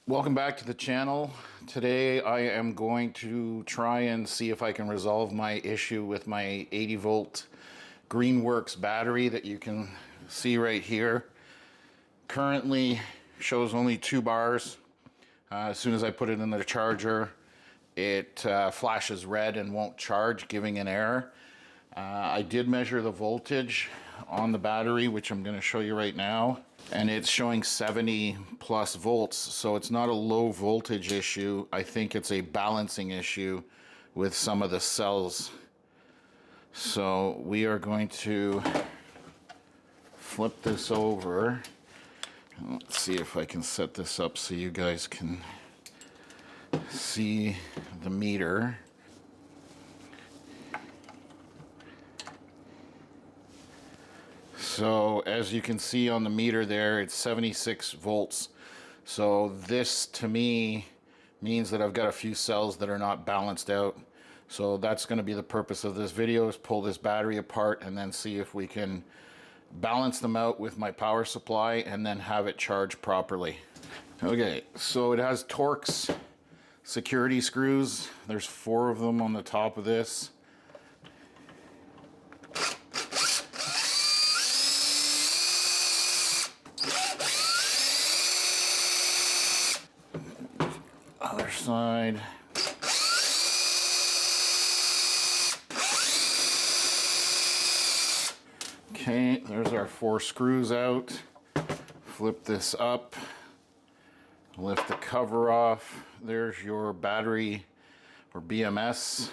Welcome back to the channel. Today I am going to try and see if I can resolve my issue with my 80 volt Greenworks battery that you can see right here. Currently shows only 2 bars. As soon as I put it in the charger, it flashes red and won't charge, giving an error. I did measure the voltage on the battery, which I'm going to show you right now, and it's showing 70 plus volts, so it's not a low voltage issue. I think it's a balancing issue with some of the cells. So we are going to flip this over. Let's see if I can set this up so you guys can see the meter. So as you can see on the meter there, it's 76 volts. So this to me means that I've got a few cells that are not balanced out. So that's going to be the purpose of this video, is pull this battery apart and then see if we can balance them out with my power supply and then have it charge properly. Okay, so it has Torx security screws. There's 4 of them on the top of this. Other side. Okay, there's our 4 screws out. Flip this up. Lift the cover off. There's your battery or BMS.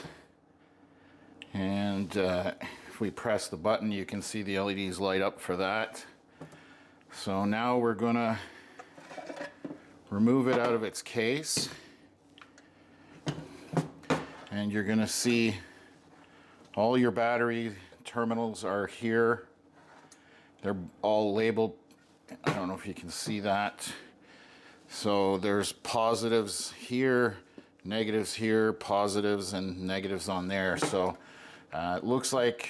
And if we press the button, you can see the LEDs light up for that. So now we're gonna remove it out of its case. And you're gonna see all your battery terminals are here. They're all labeled. I don't know if you can see that. So there's positives here, negatives here, positives and negatives on there. So it looks like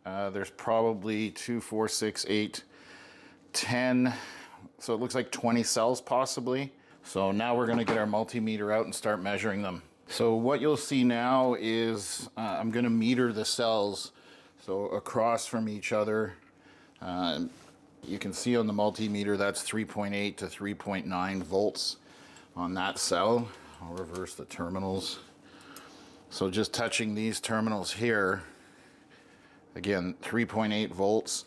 there's probably 2, 4, 6, 8, 10. So it looks like 20 cells possibly. So now we're gonna get our multimeter out and start measuring them. So what you'll see now is I'm gonna meter the cells. So across from each other, you can see on the multimeter that's 3.8 to 3.9 volts on that cell. I'll reverse the terminals. So just touching these terminals here, again, 3.8 volts,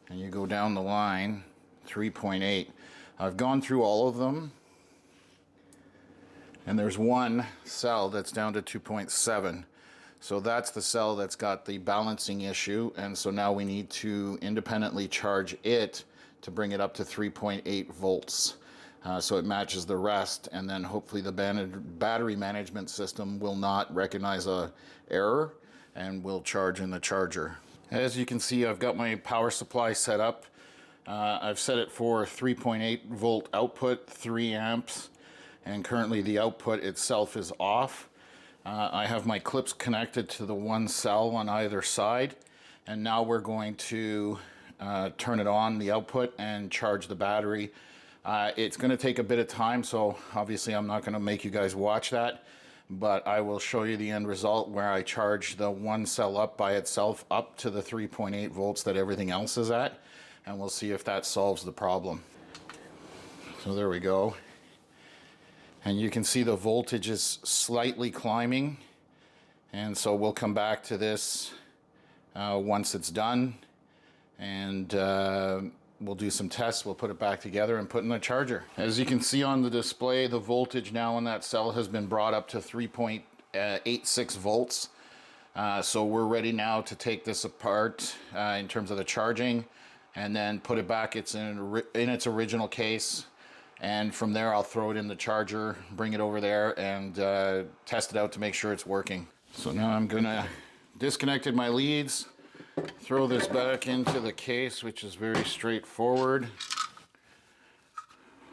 and you go down the line, 3.8. I've gone through all of them, and there's one cell that's down to 2.7. So that's the cell that's got the balancing issue, and so now we need to independently charge it to bring it up to 3.8 volts. So it matches the rest, and then hopefully the battery management system will not recognize a error and will charge in the charger. As you can see, I've got my power supply set up. I've set it for 3.8 volt output, 3 amps, and currently the output itself is off. I have my clips connected to the one cell on either side, and now we're going to turn it on, the output, and charge the battery. It's going to take a bit of time, so obviously I'm not going to make you guys watch that, but I will show you the end result where I charge the one cell up by itself up to the 3.8 volts that everything else is at, and we'll see if that solves the problem. So there we go. And you can see the voltage is slightly climbing, and so we'll come back to this once it's done, and we'll do some tests. We'll put it back together and put in the charger. As you can see on the display, the voltage now on that cell has been brought up to 3.86 volts. So we're ready now to take this apart in terms of the charging, and then put it back in its original case. And from there, I'll throw it in the charger, bring it over there, and test it out to make sure it's working. So now I'm gonna disconnect my leads, throw this back into the case, which is very straightforward.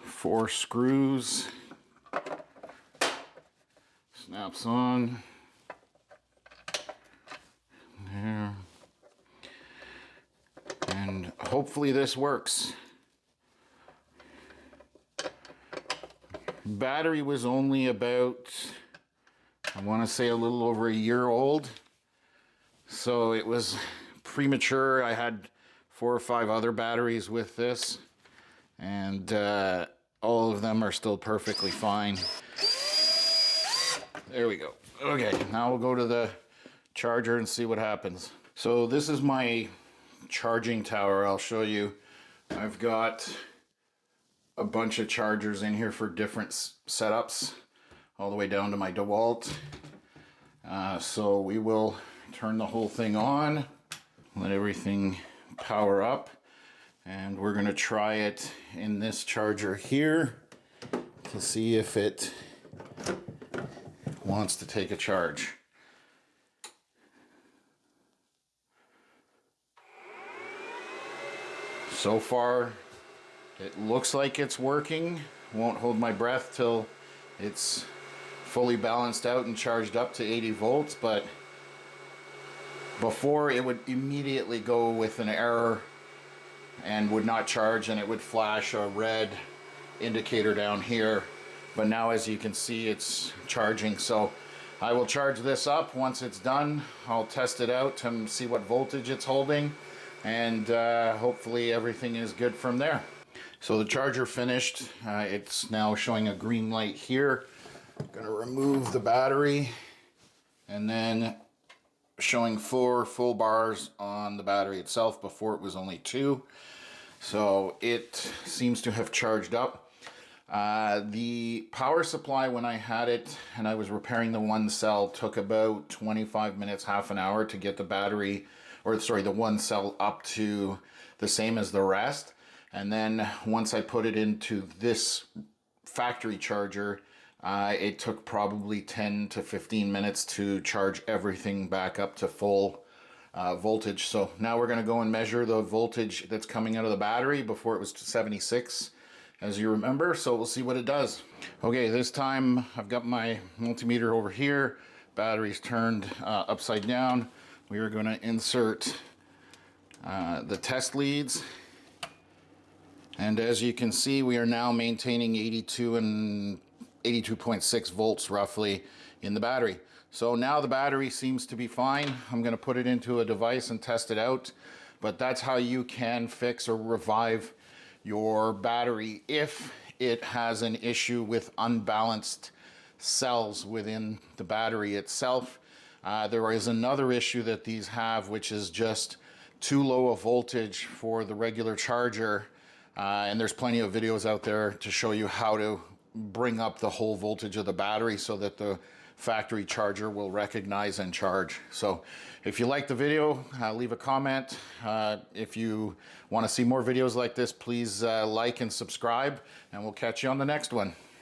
4 screws, snaps on, there, and hopefully this works. battery was only about, I want to say, a little over a year old. So it was premature. I had 4 or 5 other batteries with this, and all of them are still perfectly fine. There we go. Okay, now we'll go to the charger and see what happens. So this is my charging tower. I'll show you. I've got a bunch of chargers in here for different setups, all the way down to my DeWalt. So we will turn the whole thing on, let everything power up, and we're going to try it in this charger here to see if it wants to take a charge. So far, it looks like it's working. Won't hold my breath till it's fully balanced out and charged up to 80 volts, but before it would immediately go with an error and would not charge, and it would flash a red indicator down here. But now, as you can see, it's charging. So I will charge this up. Once it's done, I'll test it out and see what voltage it's holding, and hopefully everything is good from there. So the charger finished. It's now showing a green light here. I'm going to remove the battery, and then showing 4 full bars on the battery itself. Before it was only 2. So it seems to have charged up. The power supply, when I had it and I was repairing the one cell, took about 25 minutes, half an hour to get the battery, or sorry, the one cell up to the same as the rest. And then once I put it into this factory charger, it took probably 10 to 15 minutes to charge everything back up to full voltage. So now we're going to go and measure the voltage that's coming out of the battery. Before it was 76, as you remember. So we'll see what it does. Okay, this time I've got my multimeter over here. Battery's turned upside down. We are going to insert the test leads. And as you can see, we are now maintaining 82 and 82.6 volts roughly in the battery. So now the battery seems to be fine. I'm going to put it into a device and test it out. But that's how you can fix or revive your battery if it has an issue with unbalanced cells within the battery itself. There is another issue that these have, which is just too low a voltage for the regular charger. And there's plenty of videos out there to show you how to bring up the whole voltage of the battery so that the factory charger will recognize and charge. So if you like the video, leave a comment. If you want to see more videos like this, please like and subscribe, and we'll catch you on the next one.